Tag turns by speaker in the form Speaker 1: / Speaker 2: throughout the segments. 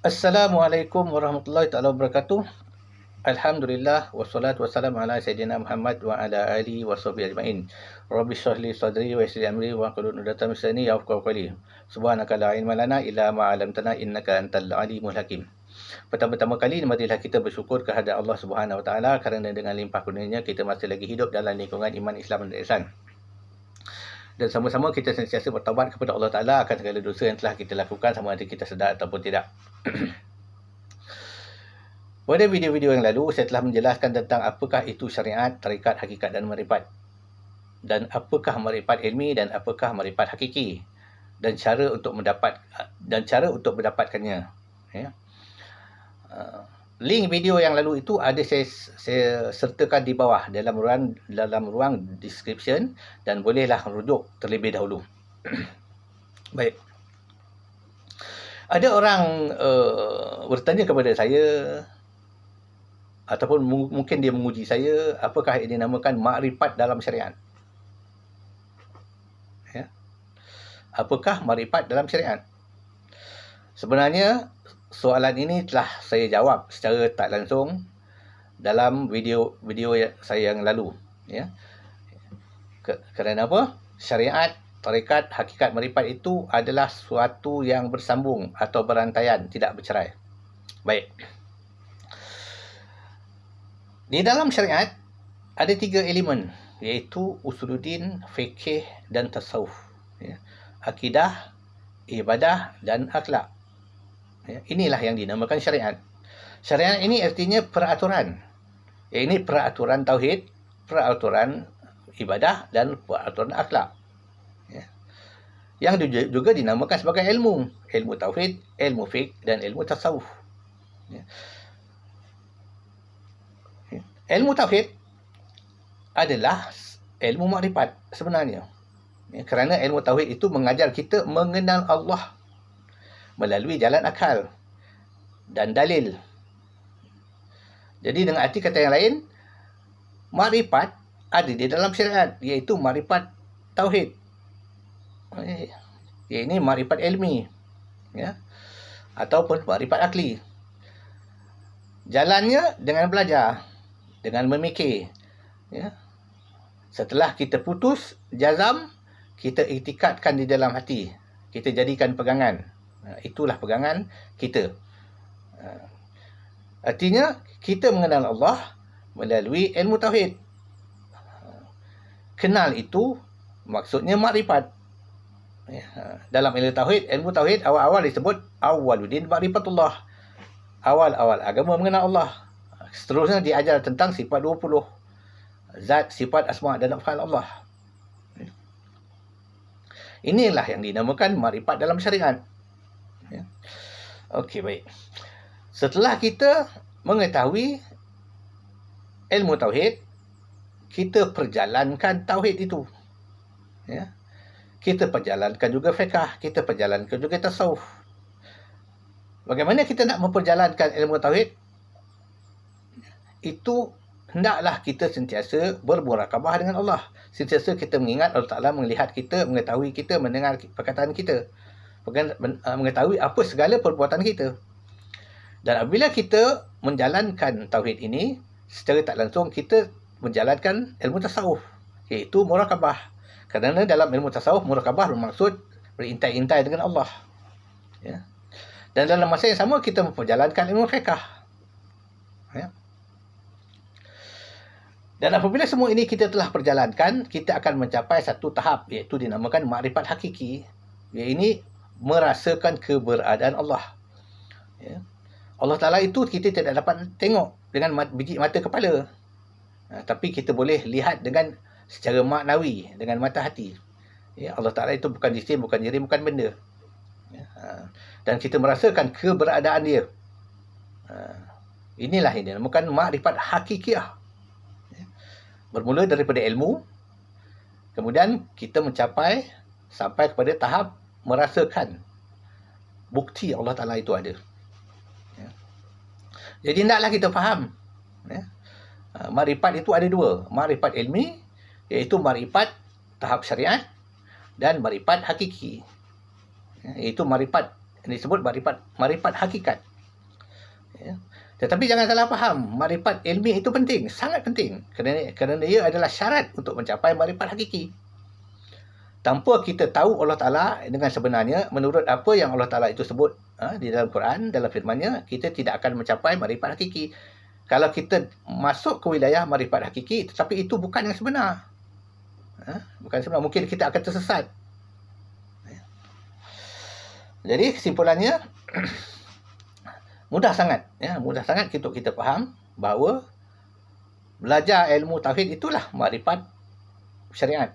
Speaker 1: Assalamualaikum warahmatullahi taala wabarakatuh. Alhamdulillah wassalatu wassalamu ala sayyidina Muhammad wa ala alihi washabihi ajmain. Rabbi shrah li sadri wa yassir li amri wa hlul 'uqdatam min lisani yafqahu qawli. Subhanaka la ilma lana illa ma 'allamtana innaka antal alimul hakim. Pertama-tama kali marilah kita bersyukur kehadrat Allah Subhanahu wa taala kerana dengan limpah kurnianya kita masih lagi hidup dalam lingkungan iman Islam dan ihsan. Dan sama-sama kita sentiasa bertaubat kepada Allah Ta'ala akan segala dosa yang telah kita lakukan sama ada kita sedar ataupun tidak. Pada video-video yang lalu, saya telah menjelaskan tentang apakah itu syariat, tarikat, hakikat dan marifat. Dan apakah marifat ilmi dan apakah marifat hakiki. Dan cara untuk mendapatkannya. Ya. Link video yang lalu itu ada saya sertakan di bawah dalam ruang description dan bolehlah rujuk terlebih dahulu. Baik. Ada orang bertanya kepada saya ataupun mungkin dia menguji saya, apakah ini dinamakan makrifat dalam syariat? Ya. Apakah makrifat dalam syariat? Sebenarnya soalan ini telah saya jawab secara tak langsung dalam video saya yang lalu. Ya. Kerana apa? Syariat, tarikat, hakikat, marifat itu adalah suatu yang bersambung atau berantaian, tidak bercerai. Baik. Di dalam syariat ada 3 elemen, iaitu usuluddin, fikih dan tasawuf. Ya. Akidah, ibadah dan akhlak. Ya, inilah yang dinamakan syariat. Syariat ini artinya peraturan. Ya, ini peraturan tauhid, peraturan ibadah dan peraturan akhlak. Ya. Yang juga dinamakan sebagai ilmu. Ilmu tauhid, ilmu fiqh dan ilmu tasawuf. Ya. Ilmu tauhid adalah ilmu makrifat sebenarnya. Ya, kerana ilmu tauhid itu mengajar kita mengenal Allah melalui jalan akal dan dalil. Jadi dengan arti kata yang lain, makrifat ada di dalam syariat, iaitu makrifat tauhid. Ini makrifat ilmi, ya, ataupun makrifat akli. Jalannya dengan belajar, dengan memikir. Ya. Setelah kita putus jazam, kita iktikadkan di dalam hati, kita jadikan pegangan. Itulah pegangan kita. Artinya, kita mengenal Allah melalui ilmu tauhid. Kenal itu maksudnya makrifat. Dalam ilmu tauhid awal-awal disebut awwaluddin ma'rifatullah. Awal-awal agama mengenal Allah. Seterusnya diajar tentang sifat 20. Zat, sifat, asma' dan af'al Allah. Inilah yang dinamakan makrifat dalam syariat. Ya. Okey, baik. Setelah kita mengetahui ilmu tauhid, kita perjalankan tauhid itu. Ya. Kita perjalankan juga fiqh, kita perjalankan juga tasawuf. Bagaimana kita nak memperjalankan ilmu tauhid? Itu hendaklah kita sentiasa bermurakabah dengan Allah. Sentiasa kita mengingat Allah Ta'ala melihat kita, mengetahui kita, mendengar perkataan kita. Mengetahui apa segala perbuatan kita. Dan apabila kita menjalankan tauhid ini, secara tak langsung kita menjalankan ilmu tasawuf, iaitu murakabah. Kerana dalam ilmu tasawuf, murakabah bermaksud berintai-intai dengan Allah. Ya. Dan dalam masa yang sama, kita memperjalankan ilmu fiqh. Ya. Dan apabila semua ini kita telah perjalankan, kita akan mencapai satu tahap, iaitu dinamakan makrifat hakiki. Ini merasakan keberadaan Allah. Ya. Allah Ta'ala itu kita tidak dapat tengok dengan biji mata kepala. Tapi kita boleh lihat dengan secara maknawi, dengan mata hati. Ya, Allah Ta'ala itu bukan jisim, bukan diri, bukan benda. Ya. Dan kita merasakan keberadaan dia. Inilah yang dinamakan makrifat hakikiyah. Ya. Bermula daripada ilmu, kemudian kita mencapai sampai kepada tahap merasakan bukti Allah Ta'ala itu ada. Ya. Jadi hendaklah kita faham. Ya. Makrifat itu ada 2. Makrifat ilmi, iaitu makrifat tahap syariat, dan makrifat hakiki. Iaitu makrifat, yang disebut makrifat hakikat. Ya. Tetapi jangan salah faham, makrifat ilmi itu penting, sangat penting. Kerana ia adalah syarat untuk mencapai makrifat hakiki. Tanpa kita tahu Allah Ta'ala dengan sebenarnya, menurut apa yang Allah Ta'ala itu sebut di dalam Quran, dalam firman-Nya, kita tidak akan mencapai makrifat hakiki. Kalau kita masuk ke wilayah makrifat hakiki, tetapi itu bukan yang sebenar. Bukan sebenar, mungkin kita akan tersesat. Jadi kesimpulannya, mudah sangat untuk kita faham bahawa belajar ilmu tauhid itulah makrifat syariat.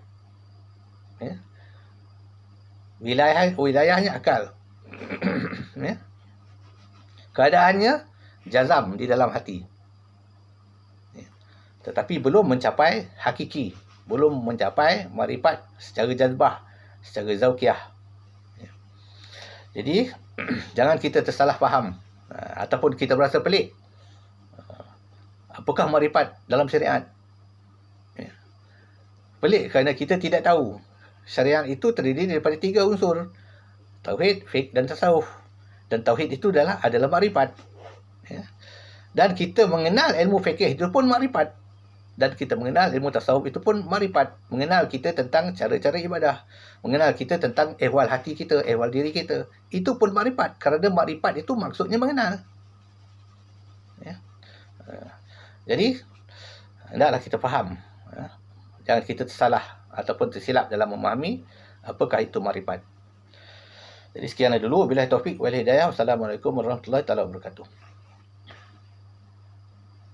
Speaker 1: Ya. Wilayahnya akal. Ya. Keadaannya jazam di dalam hati. Ya. Tetapi belum mencapai hakiki, belum mencapai makrifat secara jazbah, secara zauqiyah. Ya. Jadi jangan kita tersalah faham ataupun kita berasa pelik. Apakah makrifat dalam syariat? Ya. Pelik kerana kita tidak tahu. Syariat itu terdiri daripada 3 unsur. Tauhid, fiqh dan tasawuf. Dan tauhid itu adalah makrifat. Ya. Dan kita mengenal ilmu fiqh itu pun makrifat. Dan kita mengenal ilmu tasawuf itu pun makrifat. Mengenal kita tentang cara-cara ibadah. Mengenal kita tentang ehwal hati kita, ehwal diri kita. Itu pun makrifat. Kerana makrifat itu maksudnya mengenal. Ya. Jadi, hendaklah kita faham. Jangan kita tersalah ataupun tersilap dalam memahami apakah itu makrifat. Jadi sekian dulu. Wabillahi taufiq wal hidayah. Wassalamualaikum warahmatullahi wabarakatuh.